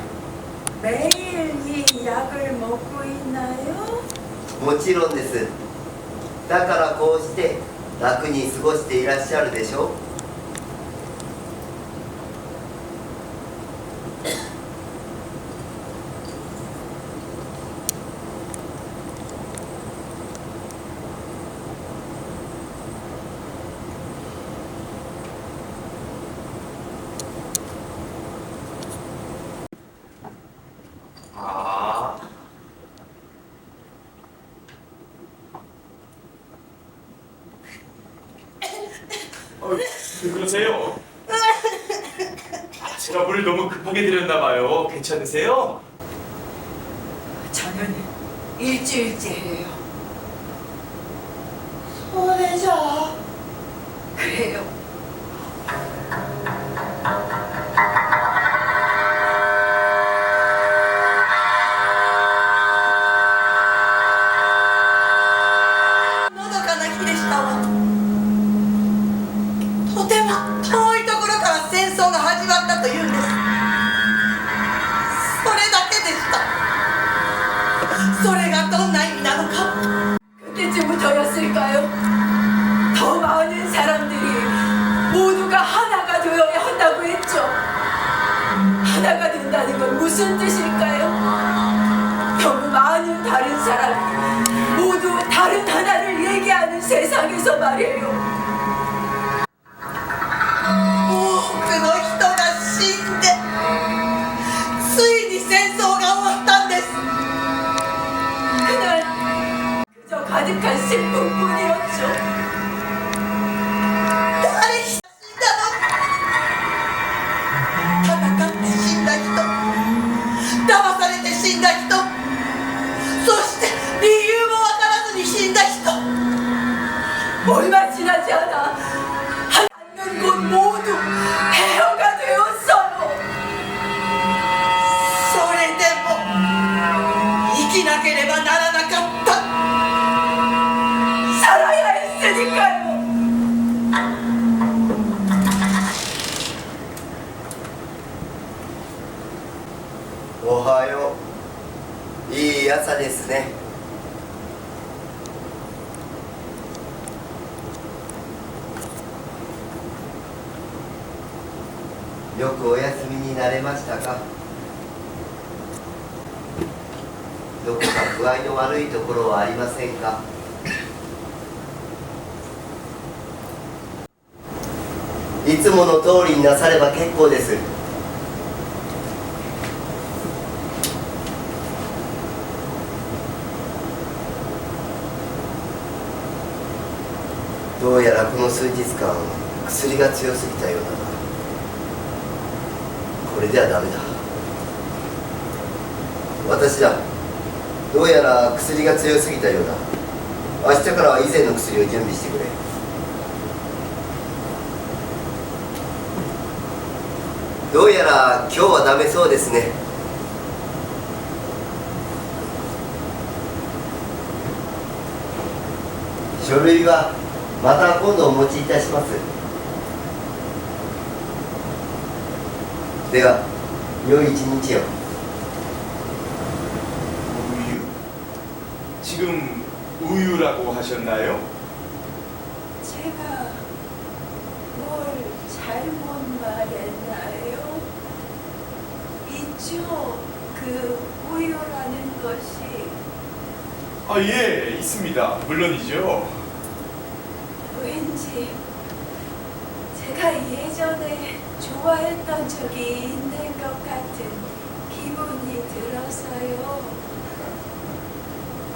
매일 이 약을 먹고 있나요? もちろんです。だからこうして楽に過ごしていらっしゃるでしょ。왜 그러세요? 제가 물을 너무 급하게 드렸나 봐요. 괜찮으세요? 저는 일주일째예요. そうでしょう。 그래요. 그때쯤부터였을까요? 더 많은 사람들이 모두가 하나가 되어야 한다고 했죠. 하나가 된다는 건 무슨 뜻일까요? 너무 많은 다른 사람이 모두 다른 하나를 얘기하는 세상에서 말이에요. 多くの人が死んでついに戦争が終わったんです。 그날 그저 가득한 슬픔뿐이었죠. 誰一人死んだの？戦って死んだ人、騙されて死んだ人、そして理由もわからずに死んだ人。 얼마 지나지 않아 닿는 곳 모두 폐허가 되었어요. それでも生きなければならなかった。 살아야 했으니까요. おはよう。いい朝ですね。よくお休みになれましたか。どこか具合の悪いところはありませんか。いつもの通りになされば結構です。どうやらこの数日間薬が強すぎたようだな。これではダメだ。私だ。どうやら薬が強すぎたようだ。明日からは以前の薬を準備してくれ。どうやら今日はダメそうですね。書類はまた今度お持ちいたします。では良い一日を。 우유? 지금 우유라고 하셨나요? 제가 뭘 잘못 말했나요? 있죠, 그 우유라는 것이. 아, 예, 있습니다. 물론이죠. 왠지 제가 예전에 좋아했던 적이 있는 것 같은 기분이 들어서요.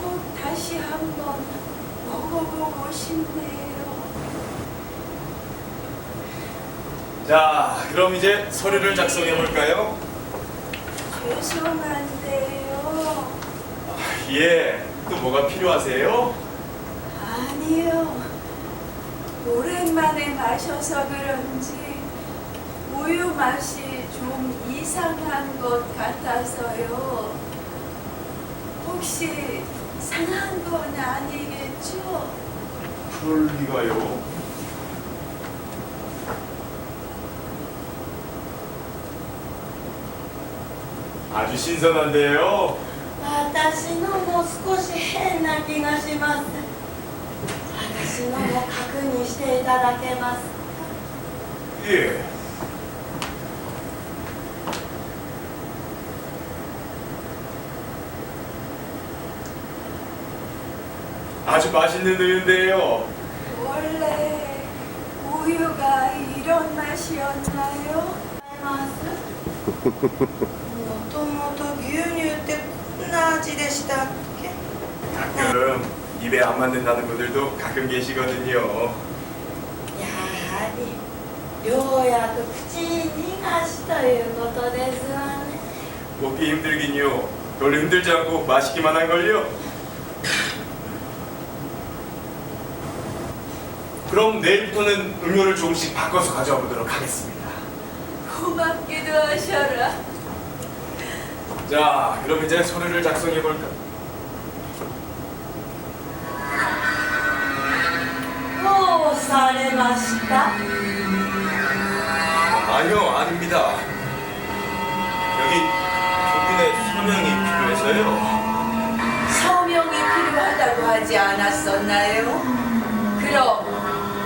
꼭 다시 한번 먹어보고 싶네요. 자, 그럼 이제 서류를 작성해 볼까요? 죄송한데요. 예, 또 뭐가 필요하세요? 아니요. 오랜만에 마셔서 그런지 우유 맛이 좀 이상한 것 같아서요. 혹시 상한 건 아니겠죠? 그럴 리가요. 아주 신선한데요. 私のも少し変な気がします。私のも確認していただけますか？ 예. 아주 맛있는 우유인데요. 원래 우유가 이런 맛이었나요? もともと牛乳ってこんな味でしたっけ？ 가끔 입에 안 맞는다는 분들도 가끔 계시거든요. やはりようやく口に逃がしということですわね。 먹기 힘들긴요. 별로 힘들지 않고 맛있기만 한걸요. 그럼 내일부터는 음료를 조금씩 바꿔서 가져와 보도록 하겠습니다. 고맙기도 하셔라. 자, 그럼 이제 서류를 작성해 볼까? どうされました？ 아니요, 아닙니다. 여기 두 분의 서명이 필요해서요. 서명이 필요하다고 하지 않았었나요? 그럼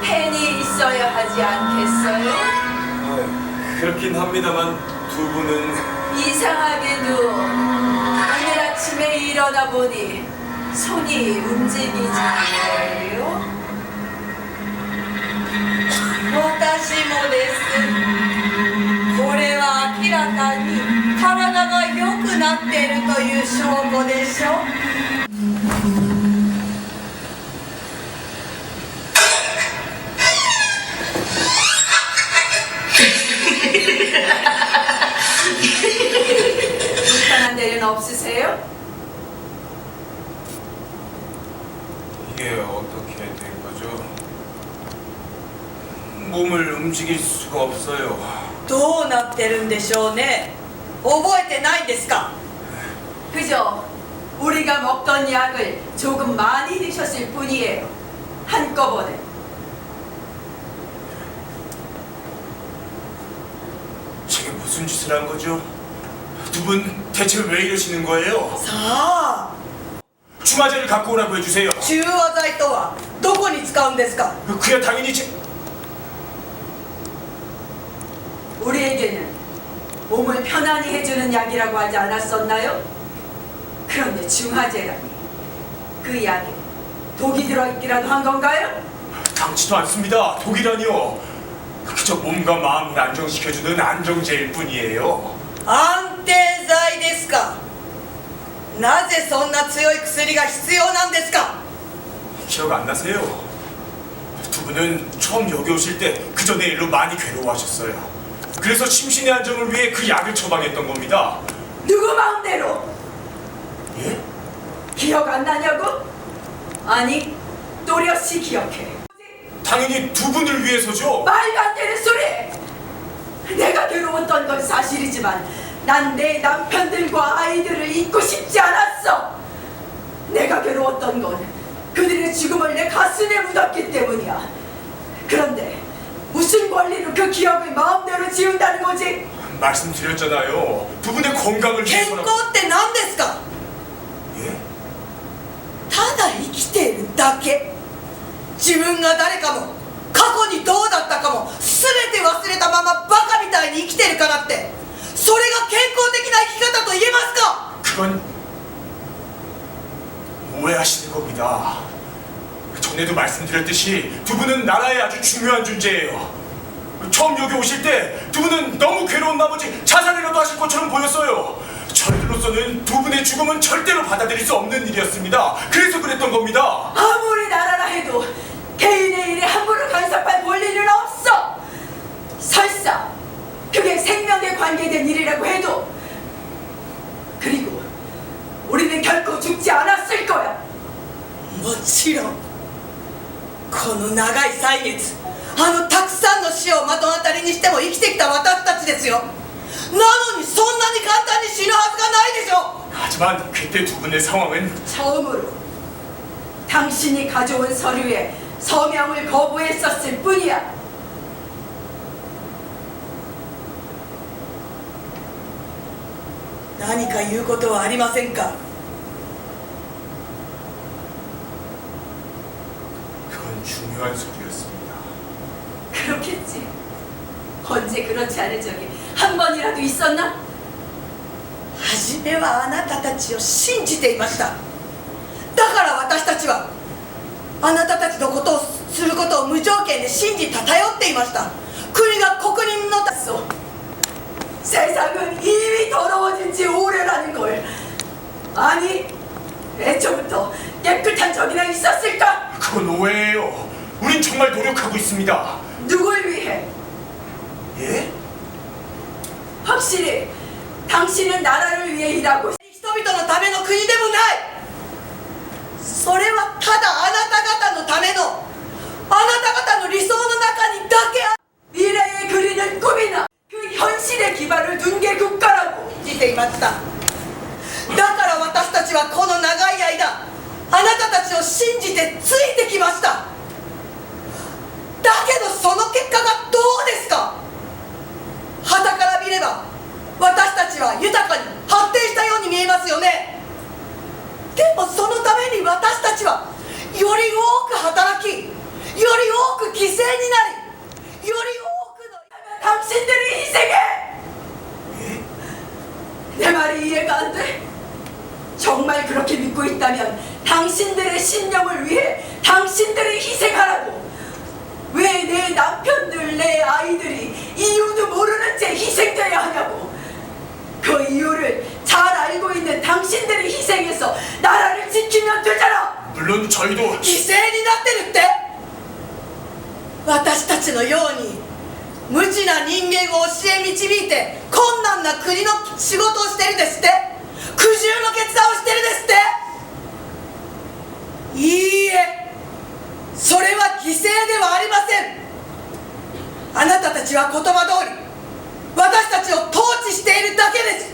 펜이 있어야 하지 않겠어요? 그렇긴 합니다만 두 분은 이상하게도 오늘 아침에 일어나 보니 손이 움직이지않아요. 私もです。これは明らかに体が良くなっているという証拠でしょ。불편한 데는 없으세요? 이게 어떻게 된 거죠? 몸을 움직일 수가 없어요. どうなってるんでしょうね。覚えてないんですか？ 그저 우리가 먹던 약을 조금 많이 드셨을 뿐이에요. 한꺼번에. 제가 무슨 짓을 한 거죠? 두 분 대체 왜 이러시는 거예요? さあ、 중화제를 갖고 오라고 해주세요. 中和剤とはどこに使うんですか？ 그야 당연히 우리에게는 몸을 편안히 해주는 약이라고 하지 않았었나요? 그런데 중화제라니 그 약에 독이 들어있기라도 한 건가요? 당치도 않습니다. 독이라니요. 그저 몸과 마음을 안정시켜주는 안정제일 뿐이에요. 安定剤ですか？なぜそんな強い薬が必要なんですか？ 기억 안 나세요? 두 분은 처음 여기 오실 때 그저 내 일로 많이 괴로워하셨어요. 그래서 심신의 안정을 위해 그 약을 처방했던 겁니다. 누구 마음대로? 예? 기억 안 나냐고? 아니, 또렷이 기억해. 당연히 두 분을 위해서죠. 말도 안 되는 소리! 내가 괴로웠던 건 사실이지만 난 내 남편들과 아이들을 잊고 싶지 않았어. 내가 괴로웠던 건 그들의 죽음을 내 가슴에 묻었기 때문이야. 그런데 무슨 권리로 그 기억을 마음대로 지운다는 거지? 말씀드렸잖아요. 두 분의 건강을 健 위해서라고. 康って何ですか？ 예? ただ生きているだけ。自分が誰かも過去にどうだったかも全て忘れたままバカみたいに生きてるからってそれが健康的な生き方と言えますか？ 그건 오해하시는 겁니다. 전에도 말씀드렸듯이 두 분은 나라에 아주 중요한 존재예요. 처음 여기 오실 때 두 분은 너무 괴로운 나머지 자살이라도 하실 것처럼 보였어요. 저희들로서는 두 분의 죽음은 절대로 받아들일 수 없는 일이었습니다. 그래서 그랬던 겁니다. 아무리 나라라 해도 개인의 일에 함부로 간섭할 권리는 없어. 설사 그게 생명에 관계된 일이라고 해도. 그리고 우리는 결코 죽지 않았을 거야. もちろんこのの長い歳月、たくさんの死を目の当たりにしても生きてきた私たちですよ。なのにそんなに簡単に死ぬはずがないでしょ。 하지만 그때 두 분의 상황은 처음으로 당신이 가져온 서류에 서명을 거부했었을 뿐이야.何か言うことはありませんか。 그건 중요한 소리였습니다. 그렇겠지. 언제 그렇지 않은 적이 한 번이라도 있었나? 初めはあなたたちを信じていました。だから私たちはあなたたちのことをすることを無条件で信じ頼っていました。国が国民の 세상은 이미 더러워진 지 오래라는 걸. 아니, 애초부터 깨끗한 적이나 있었을까? 그건 오해예요. 우린 정말 노력하고 있습니다. 누굴 위해? 예? 확실히 당신은 나라를 위해 일하고 人々のための国でもない。それはただあなた方のための、あなた方の理想の中にだけあ 미래에 그리는 꿈이나 그 현실에 기반을 둔 게 국가라고. 信じていました。だから私たちはこの長い間あなたたちを信じてついてきました。だけどその結果がどうですか。傍から見れば私たちは豊かに発展したように見えますよね。でもそのために私たちはより多く働き、より多く犠牲になり、より多くの 당신들이 희생해! 내 말이 이해가 안 돼? 정말 그렇게 믿고 있다면 당신들의 신념을 위해 당신들이 희생하라고. 왜 내 남편들, 내 아이들이 이유도 모르는 채 희생돼야 하냐고. 그 이유를 잘 알고 있는 당신들이 희생해서 나라를 지키면 되잖아. 물론 저희도 犠牲になってるって。私たちのように無知な人間を教え導いて困難な国の仕事をしてるですって。苦渋の決断をしてるですって。いいえ、それは犠牲ではありません。あなたたちは言葉通り私たちを統治しているだけです。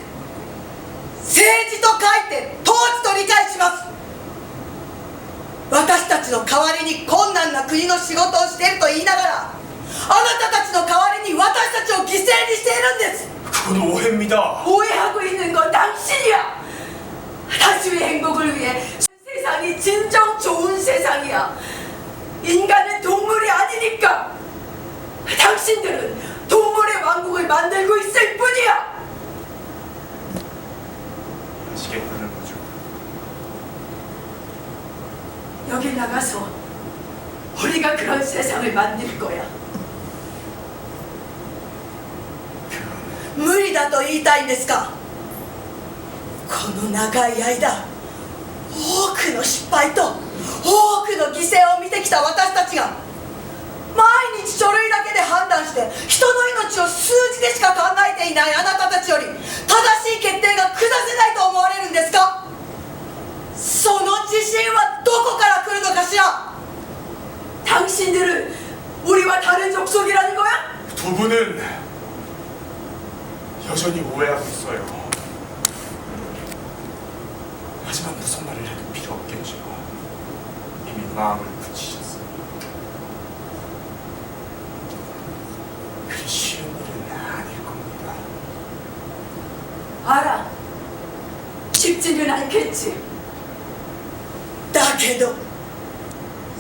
政治と書いて統治と理解します。私たちの代わりに困難な国の仕事をしていると言いながら、あなたたちの代わりに私たちを犠牲にしているんです。 그건 오해입니다. 오해하고 있는 건 당신이야. 다수의 행복을 위해 세상이 진정 좋은 세상이야. 인간은 동물이 아니니까. 당신들은 동물의 왕국을 만들고 있을 뿐이야. 아시겠다는 거죠. 여길 나가서 우리가 그런 세상을 만들 거야. 無理だと言いたいんですか。この長い間多くの失敗と多くの犠牲を見てきた私たちが毎日書類だけで判断して人の命を数字でしか考えていないあなたたちより正しい決定が下せないと思われるんですか。その自信はどこから来るのかしら。 당신들은 우리와 다른 족속이라는 거야? 두 분은 여전히 오해하고 있어요. 하지만 무슨 말을 해도 필요 없겠죠. 이미 마음을 굳히셨어요. 그리 쉬운 일은 아닐 겁니다. 알아. 쉽지는 않겠지. だけど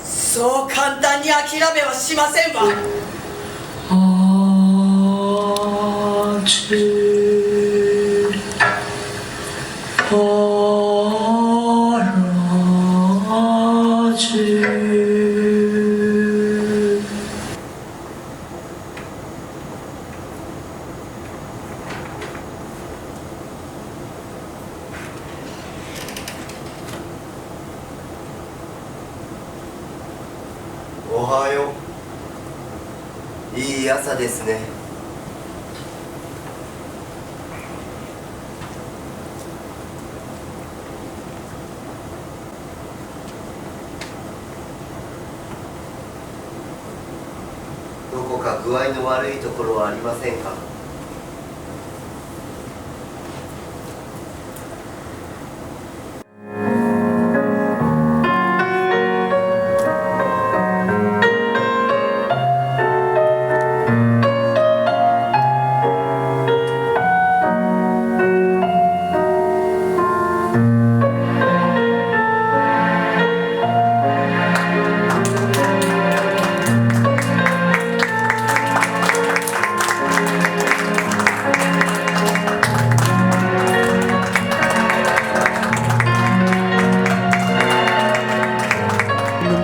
そう簡単に諦めはしませんわ。おはよう。いい朝ですね。か具合の悪いところはありませんか？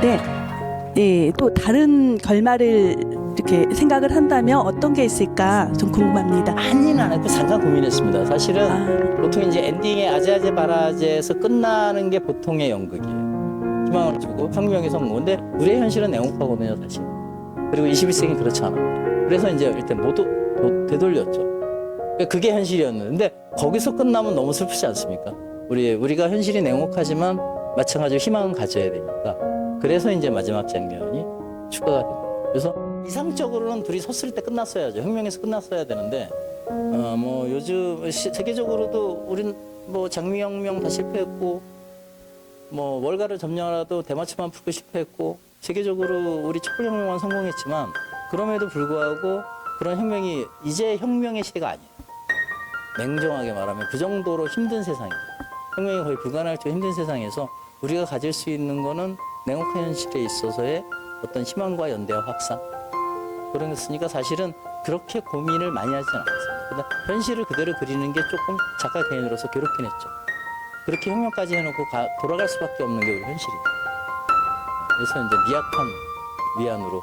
있는데 예, 또 다른 결말을 이렇게 생각을 한다면 어떤 게 있을까 좀 궁금합니다. 많이는 안 했고 잠깐 고민했습니다. 사실은 아. 보통 이제 엔딩에 아제아제 바라제에서 끝나는 게 보통의 연극이에요. 희망을 주고 혁명의 성공. 근데 우리의 현실은 냉혹하거든요, 사실. 그리고 21세기는 그렇지 않아요. 그래서 이제 일단 모두 되돌렸죠. 그러니까 그게 현실이었는데 근데 거기서 끝나면 너무 슬프지 않습니까? 우리가 현실이 냉혹하지만 마찬가지로 희망은 가져야 되니까. 그래서 이제 마지막 장면이 추가가 됩니다. 그래서 이상적으로는 둘이 섰을 때 끝났어야죠. 혁명에서 끝났어야 되는데 뭐 요즘 세계적으로도 우린 뭐 장미혁명 다 실패했고 뭐 월가를 점령하라도 대마초만 풀고 실패했고 세계적으로 우리 촛불혁명만 성공했지만 그럼에도 불구하고 그런 혁명이 이제 혁명의 시대가 아니에요. 냉정하게 말하면 그 정도로 힘든 세상이에요. 혁명이 거의 불가능할 정도로 힘든 세상에서 우리가 가질 수 있는 거는 냉혹한 현실에 있어서의 어떤 희망과 연대와 확산 그런 게 있으니까 사실은 그렇게 고민을 많이 하진 않았습니다. 근데 현실을 그대로 그리는 게 조금 작가 개인으로서 괴롭긴 했죠. 그렇게 혁명까지 해놓고 돌아갈 수밖에 없는 게 우리 현실이에요. 그래서 이제 미약한 위안으로